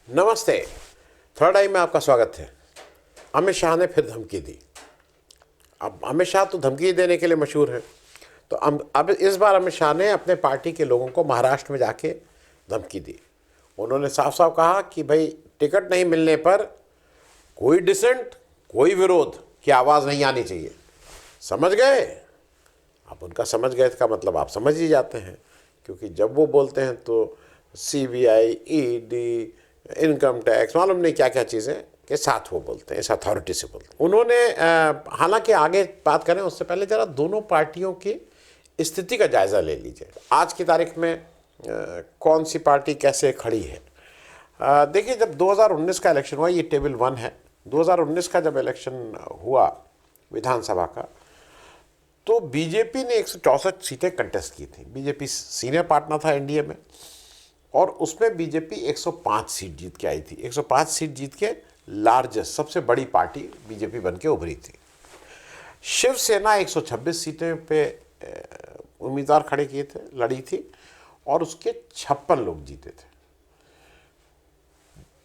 नमस्ते। थर्ड आई में आपका स्वागत है। अमित शाह ने फिर धमकी दी। अब अमित शाह तो धमकी देने के लिए मशहूर है, तो अब इस बार अमित शाह ने अपने पार्टी के लोगों को महाराष्ट्र में जाके धमकी दी। उन्होंने साफ साफ कहा कि भाई टिकट नहीं मिलने पर कोई डिसेंट, कोई विरोध की आवाज़ नहीं आनी चाहिए। समझ गए? आप उनका समझ गए का मतलब आप समझ ही जाते हैं, क्योंकि जब वो बोलते हैं तो CBI, ED, इनकम टैक्स, मालूम नहीं क्या क्या चीज़ें के साथ वो बोलते हैं, इस अथॉरिटी से बोलते हैं। उन्होंने हालांकि आगे बात करें उससे पहले ज़रा दोनों पार्टियों की स्थिति का जायज़ा ले लीजिए। आज की तारीख में कौन सी पार्टी कैसे खड़ी है। देखिए, जब 2019 का इलेक्शन हुआ, ये टेबल 1 है। 2019 का जब इलेक्शन हुआ विधानसभा का, तो बीजेपी ने 164 सीटें कंटेस्ट की थी। बीजेपी सीनियर पार्टनर था एनडीए में, और उसमें बीजेपी 105 सीट जीत के आई थी। 105 सीट जीत के लार्जेस्ट, सबसे बड़ी पार्टी बीजेपी बन के उभरी थी। शिवसेना 126 सीटें पे उम्मीदवार खड़े किए थे, लड़ी थी, और उसके 56 लोग जीते थे।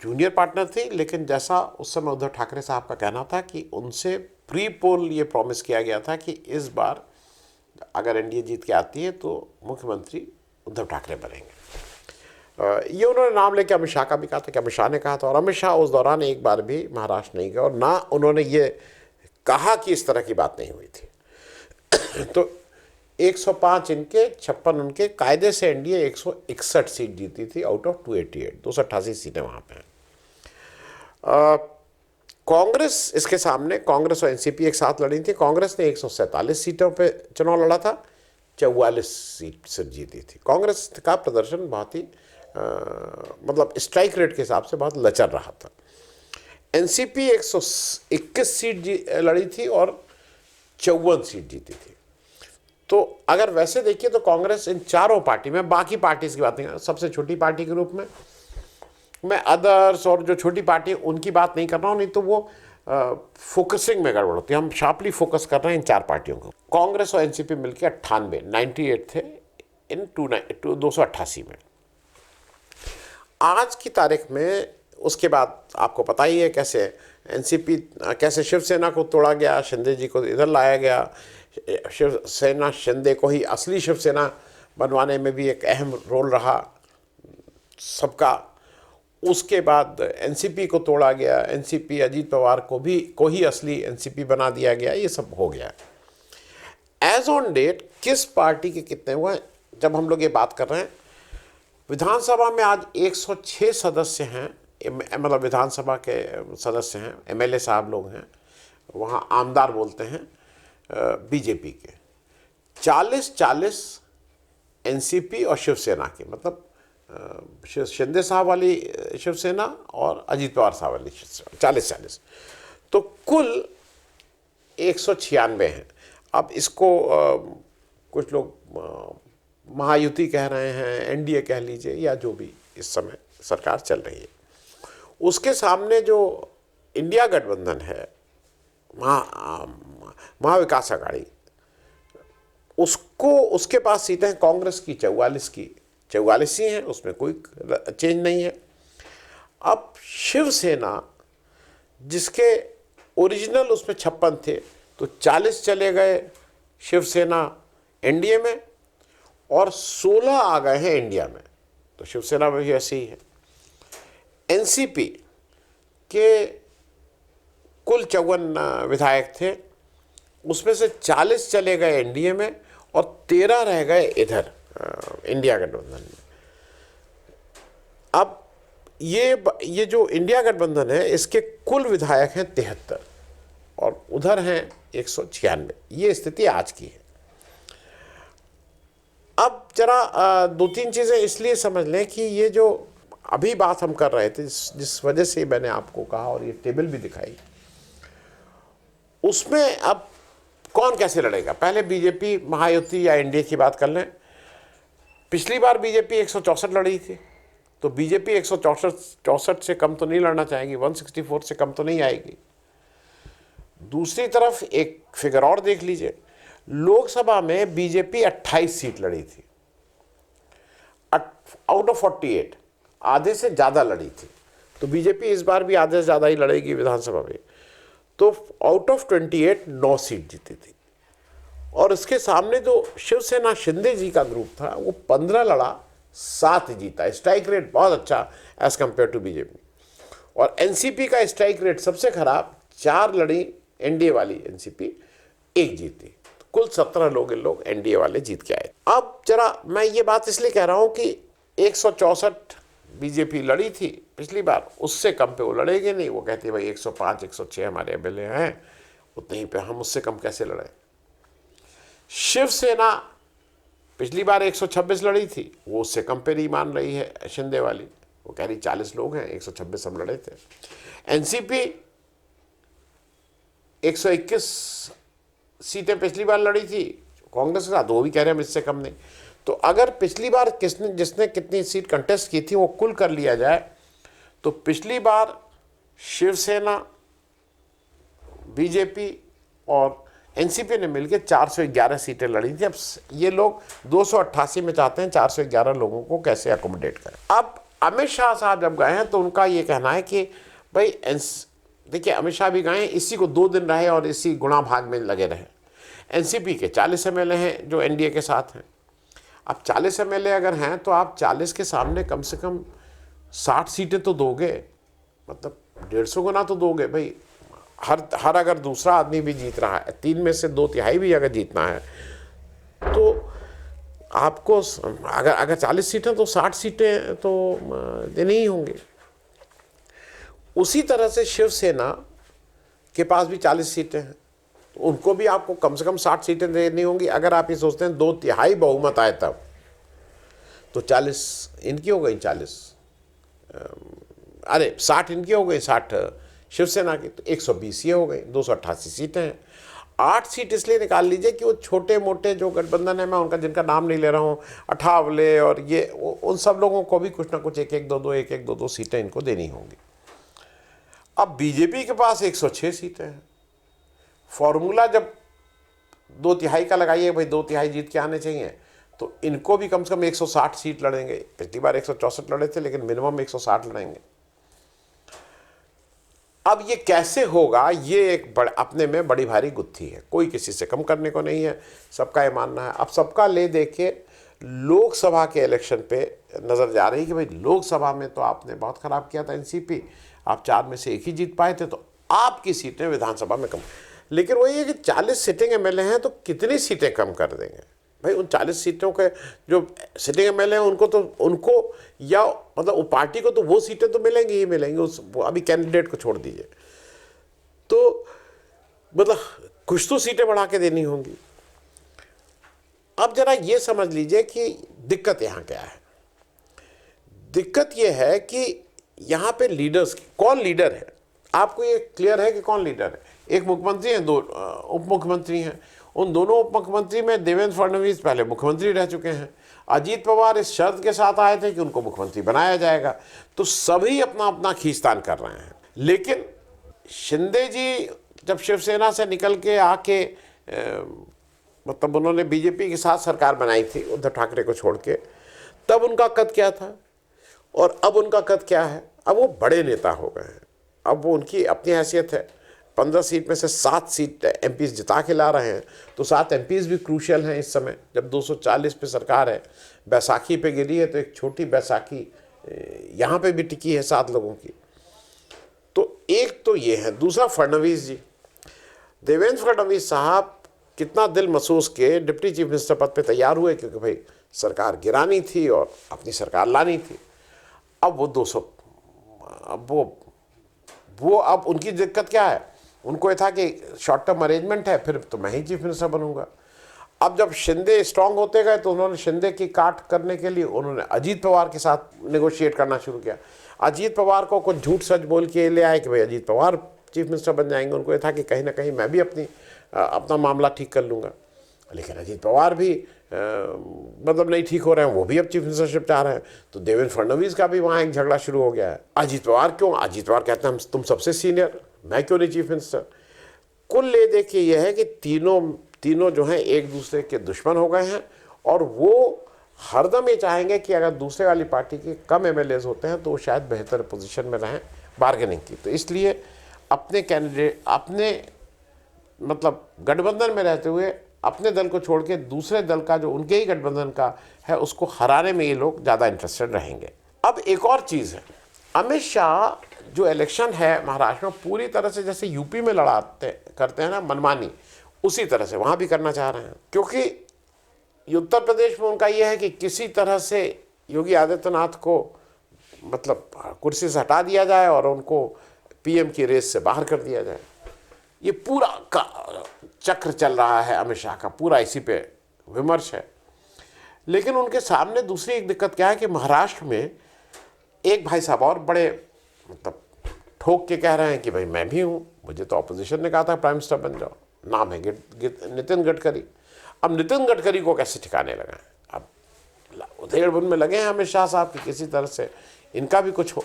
जूनियर पार्टनर थी, लेकिन जैसा उस समय उद्धव ठाकरे साहब का कहना था कि उनसे प्री पोल ये प्रॉमिस किया गया था कि इस बार अगर एनडीए जीत के आती है तो मुख्यमंत्री उद्धव ठाकरे बनेंगे। ये उन्होंने नाम लेके अमित शाह का भी कहा था कि अमित शाह ने कहा था, और अमित शाह उस दौरान एक बार भी महाराष्ट्र नहीं गए, और ना उन्होंने ये कहा कि इस तरह की बात नहीं हुई थी। तो 105 इनके, 56 उनके, कायदे से एनडीए 161 सीट जीती थी आउट ऑफ 288, 288 सीटें वहाँ पे हैं। कांग्रेस इसके सामने, कांग्रेस और एनसीपी एक साथ लड़ी थी। कांग्रेस ने 147 सीटों पे चुनाव लड़ा था, 44 सीट से जीती थी। कांग्रेस का प्रदर्शन बहुत ही मतलब स्ट्राइक रेट के हिसाब से बहुत लचर रहा था। एनसीपी 121 सीट लड़ी थी और 54 सीट जीती थी। तो अगर वैसे देखिए तो कांग्रेस इन चारों पार्टी में, बाकी पार्टीज की बात नहीं, सबसे छोटी पार्टी के रूप में मैं अदर्स और जो छोटी पार्टी उनकी बात नहीं कर रहा हूँ, नहीं तो वो फोकसिंग में गड़बड़ होती है। हम शार्पली फोकस कर रहे हैं इन चार पार्टियों को। कांग्रेस और एनसीपी मिलकर 98 थे इन 288 में। आज की तारीख में उसके बाद आपको पता ही है कैसे एनसीपी, कैसे शिवसेना को तोड़ा गया, शिंदे जी को इधर लाया गया। शिवसेना शिंदे को ही असली शिवसेना बनवाने में भी एक अहम रोल रहा सबका। उसके बाद एनसीपी को तोड़ा गया, एनसीपी अजीत पवार को ही असली एनसीपी बना दिया गया। ये सब हो गया। एज ऑन डेट किस पार्टी के कितने हुए, जब हम लोग ये बात कर रहे हैं, विधानसभा में आज 106 सदस्य हैं, मतलब विधानसभा के सदस्य हैं, एमएलए साहब लोग हैं, वहाँ आमदार बोलते हैं बीजेपी के। 40-40 एनसीपी और शिवसेना के, मतलब शिंदे साहब वाली शिवसेना और अजीत पवार साहब वाली शिवसेना, 40-40। तो कुल 196 हैं। अब इसको कुछ लोग महायुति कह रहे हैं, एनडीए कह लीजिए, या जो भी इस समय सरकार चल रही है। उसके सामने जो इंडिया गठबंधन है, महाविकास आघाड़ी, उसके पास सीटें हैं कांग्रेस की 44 की 44 ही हैं, उसमें कोई चेंज नहीं है। अब शिवसेना, जिसके ओरिजिनल उसमें 56 थे, तो 40 चले गए शिवसेना एनडीए में, और 16 आ गए हैं इंडिया में। तो शिवसेना में भी ऐसे ही है। एनसीपी के कुल 54 विधायक थे, उसमें से 40 चले गए एनडीए में और 13 रह गए इधर इंडिया गठबंधन में। अब ये जो इंडिया गठबंधन है, इसके कुल विधायक हैं 73 और उधर हैं 196। ये स्थिति आज की है। अब जरा 2-3 चीज़ें इसलिए समझ लें कि ये जो अभी बात हम कर रहे थे, जिस वजह से मैंने आपको कहा और ये टेबल भी दिखाई, उसमें अब कौन कैसे लड़ेगा। पहले बीजेपी, महायुति या एनडीए की बात कर लें। पिछली बार बीजेपी 164 लड़ी थी, तो बीजेपी 164 से कम तो नहीं लड़ना चाहेगी, 164 से कम तो नहीं आएगी। दूसरी तरफ एक फिगर और देख लीजिए, लोकसभा में बीजेपी 28 सीट लड़ी थी आउट ऑफ 48, आधे से ज़्यादा लड़ी थी। तो बीजेपी इस बार भी आधे से ज़्यादा ही लड़ेगी विधानसभा में। तो आउट ऑफ 28 9 सीट जीती थी, और इसके सामने जो शिवसेना शिंदे जी का ग्रुप था वो 15 लड़ा, 7 जीता। स्ट्राइक रेट बहुत अच्छा एज कंपेयर टू बीजेपी। और एनसीपी का स्ट्राइक रेट सबसे खराब, 4 लड़ी एनडीए वाली एनसीपी, 1 जीती। तो कुल 17 लोग एनडीए वाले जीत के आए। अब जरा मैं ये बात इसलिए कह रहा हूं कि 164 बीजेपी लड़ी थी पिछली बार, उससे कम पे वो लड़ेगी नहीं। वो कहती है भाई 105 106 हमारे एमएलए हैं, उतने ही पे हम उससे कम कैसे लड़े। शिवसेना पिछली बार 126 लड़ी थी, वो उससे कम पे नहीं मान रही है शिंदे वाली। वो कह रही 40 लोग हैं, 126 हम लड़े थे। एनसीपी 121 सीटें पिछली बार लड़ी थी कांग्रेस के साथ, वो भी कह रहे हैं हम इससे कम नहीं। तो अगर पिछली बार जिसने कितनी सीट कंटेस्ट की थी वो कुल कर लिया जाए, तो पिछली बार शिवसेना, बीजेपी और एनसीपी ने मिलकर 411 सीटें लड़ी थी। अब ये लोग 288 में चाहते हैं 411 लोगों को कैसे अकोमोडेट करें। अब अमित शाह साहब जब गए हैं तो उनका ये कहना है कि भाई देखिए, अमित शाह भी गए, इसी को 2 दिन रहे और इसी गुणा भाग में लगे रहे। एनसीपी के 40 एमएलए हैं जो एनडीए के साथ हैं। अब 40 एमएलए अगर हैं तो आप 40 के सामने कम से कम 60 सीटें तो दोगे, मतलब 150 गुना तो दोगे भाई। हर अगर दूसरा आदमी भी जीत रहा है, 3 में से 2/3 भी अगर जीतना है, तो आपको अगर 40 सीटें तो 60 सीटें तो देनी ही होंगी। उसी तरह से शिवसेना के पास भी 40 सीटें हैं, तो उनको भी आपको कम से कम 60 सीटें देनी होंगी। अगर आप ये सोचते हैं 2/3 बहुमत आए तब, तो 40 इनकी हो गई, 60 इनकी हो गई, 60 शिवसेना की, तो 120 ये हो गई, 288 सीटें हैं। 8 सीट इसलिए निकाल लीजिए कि वो छोटे मोटे जो गठबंधन है, मैं उनका जिनका नाम नहीं ले रहा हूँ, अठावले और ये, उन सब लोगों को भी कुछ ना कुछ 1-1, 2-2 सीटें इनको देनी होंगी। अब बीजेपी के पास 106 सीटें हैं। फॉर्मूला जब 2/3 का लगाइए भाई, 2/3 जीत के आने चाहिए, तो इनको भी कम से कम 160 सीट लड़ेंगे। पिछली बार 164 लड़े थे, लेकिन मिनिमम 160 लड़ेंगे। अब ये कैसे होगा, ये एक अपने में बड़ी भारी गुत्थी है। कोई किसी से कम करने को नहीं है, सबका ये मानना है। अब सबका ले दे के लोकसभा के इलेक्शन पे नज़र जा रही है कि भाई लोकसभा में तो आपने बहुत ख़राब किया था एनसीपी, आप 4 में से 1 ही जीत पाए थे, तो आपकी सीटें विधानसभा में कम। लेकिन वही है कि 40 सिटिंग एमएलए हैं, तो कितनी सीटें कम कर देंगे भाई। उन 40 सीटों के जो सिटिंग एमएलए हैं उनको या मतलब पार्टी को तो वो सीटें तो मिलेंगी ही मिलेंगी, अभी कैंडिडेट को छोड़ दीजिए, तो मतलब कुछ तो सीटें बढ़ा के देनी होंगी। अब जरा ये समझ लीजिए कि दिक्कत यहाँ क्या है। दिक्कत ये है कि यहाँ पे लीडर्स, कौन लीडर है, आपको ये क्लियर है कि कौन लीडर है। एक मुख्यमंत्री हैं, 2 उप मुख्यमंत्री हैं। उन दोनों उप मुख्यमंत्री में देवेंद्र फडणवीस पहले मुख्यमंत्री रह चुके हैं। अजीत पवार इस शर्त के साथ आए थे कि उनको मुख्यमंत्री बनाया जाएगा, तो सभी अपना अपना खींचतान कर रहे हैं। लेकिन शिंदे जी जब शिवसेना से निकल के आके मतलब उन्होंने बीजेपी के साथ सरकार बनाई थी उद्धव ठाकरे को छोड़ के, तब उनका कद क्या था और अब उनका कद क्या है। अब वो बड़े नेता हो गए हैं, अब वो उनकी अपनी हैसियत है। 15 सीट में से 7 सीट एमपीज जिता के ला रहे हैं, तो 7 एमपीज भी क्रूशियल हैं इस समय, जब 240 पे सरकार है। बैसाखी पे गिरी है, तो एक छोटी बैसाखी यहाँ पे भी टिकी है 7 लोगों की। तो एक तो ये है। दूसरा, फडणवीस जी, देवेंद्र फडणवीस साहब कितना दिल महसूस के डिप्टी चीफ मिनिस्टर पद पे तैयार हुए, क्योंकि भाई सरकार गिरानी थी और अपनी सरकार लानी थी। अब वो 200, अब वो अब उनकी दिक्कत क्या है, उनको ये था कि शॉर्ट टर्म अरेंजमेंट है, फिर तो मैं ही चीफ मिनिस्टर बनूंगा। अब जब शिंदे स्ट्रांग होते गए, तो उन्होंने शिंदे की काट करने के लिए उन्होंने अजीत पवार के साथ नेगोशिएट करना शुरू किया। अजीत पवार को कुछ झूठ सच बोल के ले आए कि भाई अजीत पवार चीफ मिनिस्टर बन जाएंगे। उनको ये था कि कहीं ना कहीं मैं भी अपना मामला ठीक कर लूँगा। लेकिन अजीत पवार भी मतलब नहीं ठीक हो रहे हैं, वो भी अब चीफ मिनिस्टरशिप चाह रहे हैं। तो देवेंद्र फडणवीस का भी वहाँ एक झगड़ा शुरू हो गया है। अजीत पवार क्यों, अजीत पवार कहते हैं तुम सबसे सीनियर, मैं क्यों नहीं चीफ मिनिस्टर। कुल ले दे के ये है कि तीनों जो हैं एक दूसरे के दुश्मन हो गए हैं, और वो हरदम ये चाहेंगे कि अगर दूसरे वाली पार्टी के कम एमएलएज होते हैं तो वो शायद बेहतर पोजीशन में रहें बार्गेनिंग की। तो इसलिए अपने कैंडिडेट, अपने मतलब गठबंधन में रहते हुए अपने दल को छोड़ के दूसरे दल का जो उनके ही गठबंधन का है उसको हराने में ये लोग ज़्यादा इंटरेस्टेड रहेंगे। अब एक और चीज़ है, अमित शाह जो इलेक्शन है महाराष्ट्र में पूरी तरह से जैसे यूपी में लड़ाते करते हैं ना मनमानी, उसी तरह से वहाँ भी करना चाह रहे हैं। क्योंकि उत्तर प्रदेश में उनका यह है कि किसी तरह से योगी आदित्यनाथ को मतलब कुर्सी से हटा दिया जाए और उनको पीएम की रेस से बाहर कर दिया जाए। ये पूरा का चक्र चल रहा है अमित शाह का, पूरा इसी पे विमर्श है। लेकिन उनके सामने दूसरी एक दिक्कत क्या है कि महाराष्ट्र में एक भाई साहब और बड़े मतलब ठोक के कह रहे हैं कि भाई मैं भी हूँ, मुझे तो ऑपोजिशन ने कहा था प्राइम मिनिस्टर बन जाओ, नाम है नितिन गडकरी। अब नितिन गडकरी को कैसे ठिकाने लगाएं? अब उधेड़-बुन में लगे हैं अमित शाह साहब कि किसी तरह से इनका भी कुछ हो।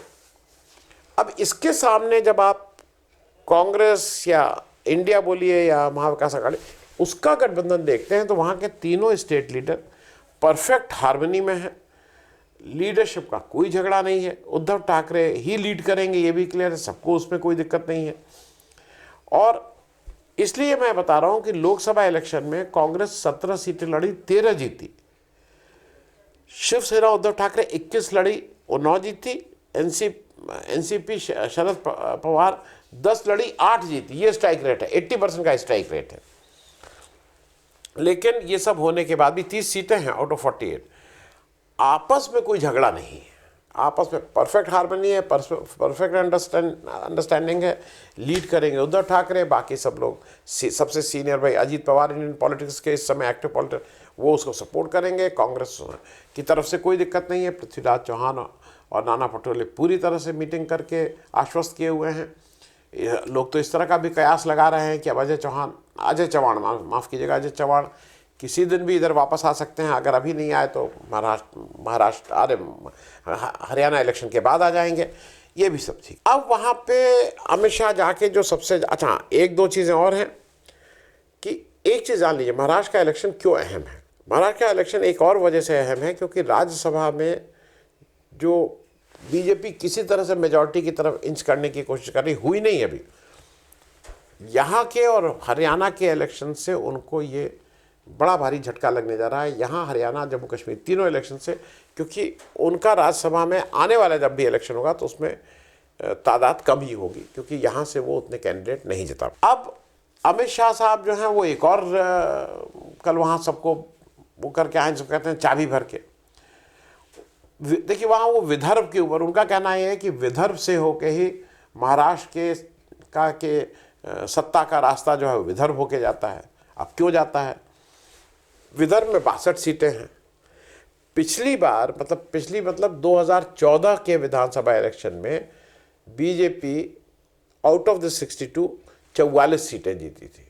अब इसके सामने जब आप कांग्रेस या इंडिया बोलिए या महाविकास आघाड़ी उसका गठबंधन देखते हैं तो वहाँ के तीनों स्टेट लीडर परफेक्ट हार्मनी में है, लीडरशिप का कोई झगड़ा नहीं है। उद्धव ठाकरे ही लीड करेंगे ये भी क्लियर है, सबको उसमें कोई दिक्कत नहीं है। और इसलिए मैं बता रहा हूँ कि लोकसभा इलेक्शन में कांग्रेस 17 सीटें लड़ी, 13 जीती। शिवसेना उद्धव ठाकरे 21 लड़ी, वो 9 जीती। एनसीपी शरद पवार 10 लड़ी, 8 जीती। ये स्ट्राइक रेट है, 80% का स्ट्राइक रेट है। लेकिन ये सब होने के बाद भी 30 सीटें हैं आउट ऑफ 48। आपस में कोई झगड़ा नहीं है, आपस में परफेक्ट हार्मनी है, परफेक्ट अंडरस्टैंडिंग है। लीड करेंगे उद्धव ठाकरे, बाकी सब लोग सबसे सीनियर भाई अजीत पवार इंडियन पॉलिटिक्स के इस समय एक्टिव पॉलिटिक्स, वो उसको सपोर्ट करेंगे। कांग्रेस की तरफ से कोई दिक्कत नहीं है। पृथ्वीराज चौहान और नाना पटोले पूरी तरह से मीटिंग करके आश्वस्त किए हुए हैं। लोग तो इस तरह का भी कयास लगा रहे हैं कि अब अजय चौहान माफ़ कीजिएगा, अजय चौहान किसी दिन भी इधर वापस आ सकते हैं। अगर अभी नहीं आए तो हरियाणा इलेक्शन के बाद आ जाएंगे। ये भी सब ठीक। अब वहाँ पे अमित शाह जाके जो सबसे अच्छा, एक दो चीज़ें और हैं कि एक चीज़ जान लीजिए, महाराष्ट्र का इलेक्शन क्यों अहम है। महाराष्ट्र का इलेक्शन एक और वजह से अहम है क्योंकि राज्यसभा में जो बीजेपी किसी तरह से मेजॉरिटी की तरफ इंच करने की कोशिश कर रही हुई नहीं अभी। यहाँ के और हरियाणा के इलेक्शन से उनको ये बड़ा भारी झटका लगने जा रहा है। यहाँ हरियाणा, जम्मू कश्मीर तीनों इलेक्शन से, क्योंकि उनका राज्यसभा में आने वाला जब भी इलेक्शन होगा तो उसमें तादाद कम ही होगी, क्योंकि यहाँ से वो उतने कैंडिडेट नहीं जिता। अब अमित शाह साहब जो हैं वो एक और कल वहाँ सबको वो करके आए, जो कहते हैं चाबी भर के। देखिए वहाँ वो विदर्भ के ऊपर, उनका कहना ये है कि विदर्भ से होके ही महाराष्ट्र के सत्ता का रास्ता जो है विदर्भ होके जाता है। अब क्यों जाता है? विदर्भ में 62 सीटें हैं। पिछली 2014 के विधानसभा इलेक्शन में बीजेपी आउट ऑफ द 62 44 सीटें जीती थी,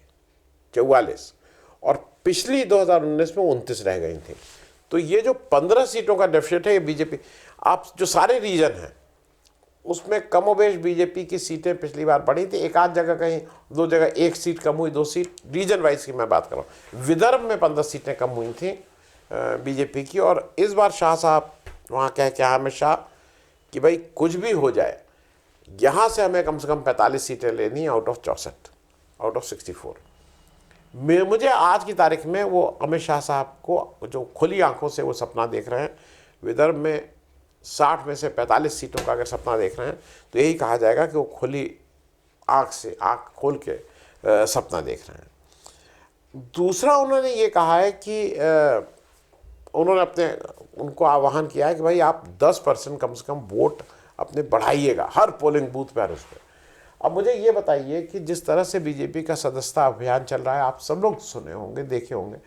44, और पिछली 2019 में 29 रह गई थी। तो ये जो 15 सीटों का डेफिसिट है ये बीजेपी, आप जो सारे रीजन हैं उसमें कमोबेश बीजेपी की सीटें पिछली बार बढ़ी थी। एक आध जगह कहीं दो जगह एक सीट कम हुई, 2 सीट रीजन वाइज की मैं बात कर रहा हूँ। विदर्भ में 15 सीटें कम हुई थी बीजेपी की। और इस बार शाह साहब वहाँ कह के अमित शाह कि भाई कुछ भी हो जाए, यहाँ से हमें कम से कम 45 सीटें लेनी आउट ऑफ 64, आउट ऑफ 64। मुझे आज की तारीख में वो अमित शाह साहब को जो खुली आंखों से वो सपना देख रहे हैं, विदर्भ में 60 में से 45 सीटों का अगर सपना देख रहे हैं तो यही कहा जाएगा कि वो खुली आँख से, आँख खोल के सपना देख रहे हैं। दूसरा उन्होंने ये कहा है कि उन्होंने उनको आह्वान किया है कि भाई आप 10% कम से कम वोट अपने बढ़ाइएगा हर पोलिंग बूथ पर, उस पर। अब मुझे ये बताइए कि जिस तरह से बीजेपी का सदस्यता अभियान चल रहा है, आप सब लोग सुने होंगे, देखे होंगे,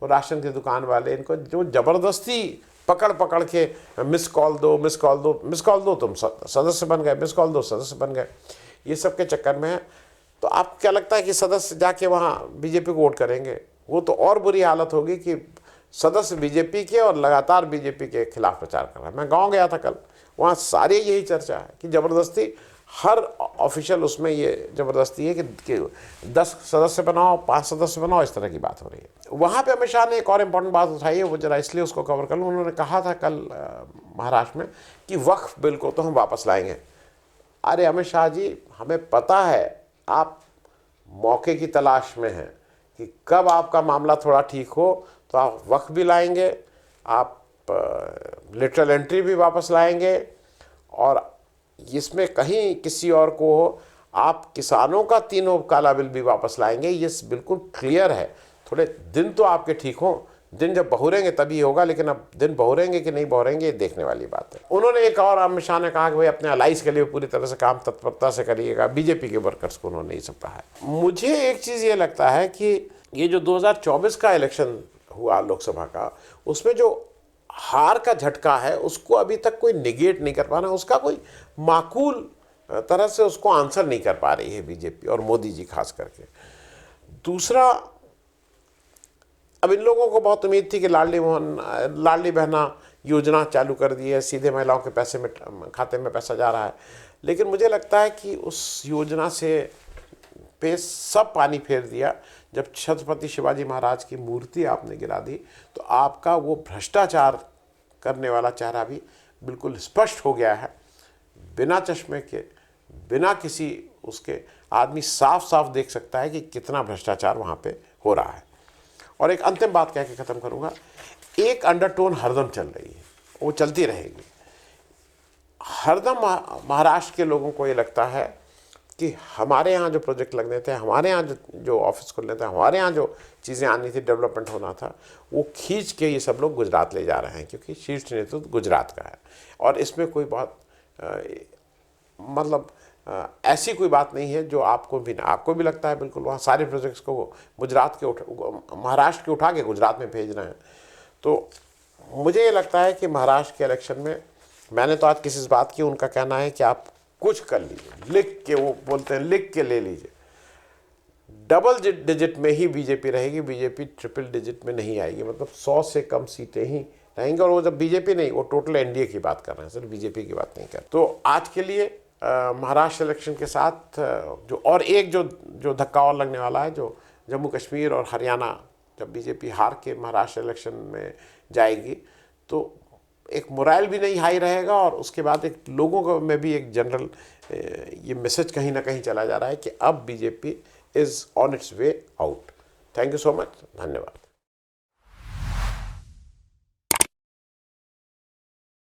और राशन की दुकान वाले इनको जो ज़बरदस्ती पकड़ के मिस कॉल दो तुम सदस्य बन गए, मिस कॉल दो सदस्य बन गए, ये सब के चक्कर में है। तो आप क्या लगता है कि सदस्य जाके वहाँ बीजेपी को वोट करेंगे? वो तो और बुरी हालत होगी कि सदस्य बीजेपी के और लगातार बीजेपी के खिलाफ प्रचार कर रहा है। मैं गाँव गया था कल, वहाँ सारी यही चर्चा है कि ज़बरदस्ती हर ऑफिशियल उसमें ये ज़बरदस्ती है कि 10 सदस्य बनाओ, 5 सदस्य बनाओ, इस तरह की बात हो रही है। वहाँ पे अमित शाह ने एक और इम्पोर्टेंट बात उठाई है, वो जरा इसलिए उसको कवर कर लूँ। उन्होंने कहा था कल महाराष्ट्र में कि वक्फ बिल को तो हम वापस लाएंगे। अरे अमित शाह जी, हमें पता है आप मौके की तलाश में हैं कि कब आपका मामला थोड़ा ठीक हो तो आप वक्फ भी लाएंगे, आप लिटरल एंट्री भी वापस लाएंगे, और इसमें कहीं किसी और को हो आप किसानों का तीनों काला बिल भी वापस लाएंगे। ये बिल्कुल क्लियर है। थोड़े दिन तो आपके ठीक हों, दिन जब बहुरेंगे तभी होगा, लेकिन अब दिन बहुरेंगे कि नहीं बहुरेंगे ये देखने वाली बात है। उन्होंने एक और, अमित शाह ने कहा कि भाई अपने अलाइज के लिए पूरी तरह से काम तत्परता से करिएगा। बीजेपी के वर्कर्स को उन्होंने ये सब कहा है। मुझे एक चीज़ ये लगता है कि ये जो 2024 का इलेक्शन हुआ लोकसभा का, उसमें जो हार का झटका है उसको अभी तक कोई निगेट नहीं कर पा रहा, उसका कोई माकूल तरह से उसको आंसर नहीं कर पा रही है बीजेपी और मोदी जी खास करके। दूसरा, अब इन लोगों को बहुत उम्मीद थी कि लाडली बहना योजना चालू कर दी है, सीधे महिलाओं के पैसे में खाते में पैसा जा रहा है, लेकिन मुझे लगता है कि उस योजना से पे सब पानी फेर दिया। जब छत्रपति शिवाजी महाराज की मूर्ति आपने गिरा दी तो आपका वो भ्रष्टाचार करने वाला चेहरा भी बिल्कुल स्पष्ट हो गया है। बिना चश्मे के, बिना किसी उसके, आदमी साफ साफ देख सकता है कि कितना भ्रष्टाचार वहाँ पे हो रहा है। और एक अंतिम बात कह के ख़त्म करूँगा, एक अंडरटोन हरदम चल रही है, वो चलती रहेगी। हरदम महाराष्ट्र के लोगों को ये लगता है कि हमारे यहाँ जो प्रोजेक्ट लगने थे, हमारे यहाँ जो ऑफिस खुलने थे, हमारे यहाँ जो चीज़ें आनी थी, डेवलपमेंट होना था, वो खींच के ये सब लोग गुजरात ले जा रहे हैं, क्योंकि शीर्ष नेतृत्व गुजरात का है। और इसमें कोई बहुत मतलब ऐसी कोई बात नहीं है जो आपको भी लगता है बिल्कुल वहाँ सारे प्रोजेक्ट्स को गुजरात के महाराष्ट्र के उठा के गुजरात में भेज रहे हैं। तो मुझे ये लगता है कि महाराष्ट्र के इलेक्शन में, मैंने तो आज किसी से बात की, उनका कहना है कि आप कुछ कर लीजिए, लिख के, वो बोलते हैं लिख के ले लीजिए। डबल डिजिट में ही बीजेपी रहेगी, बीजेपी ट्रिपल डिजिट में नहीं आएगी, मतलब 100 से कम सीटें ही रहेंगी। और वो जब बीजेपी नहीं, वो टोटल एनडीए की बात कर रहे हैं, सिर्फ बीजेपी की बात नहीं कर। तो आज के लिए महाराष्ट्र इलेक्शन के साथ जो और एक जो धक्का और लगने वाला है, जो जम्मू कश्मीर और हरियाणा, जब बीजेपी हार के महाराष्ट्र इलेक्शन में जाएगी तो एक मोरल भी नहीं हाई रहेगा, और उसके बाद एक लोगों को में भी एक जनरल ये मैसेज कहीं ना कहीं चला जा रहा है कि अब BJP is on it's way out. Thank you so much, धन्यवाद।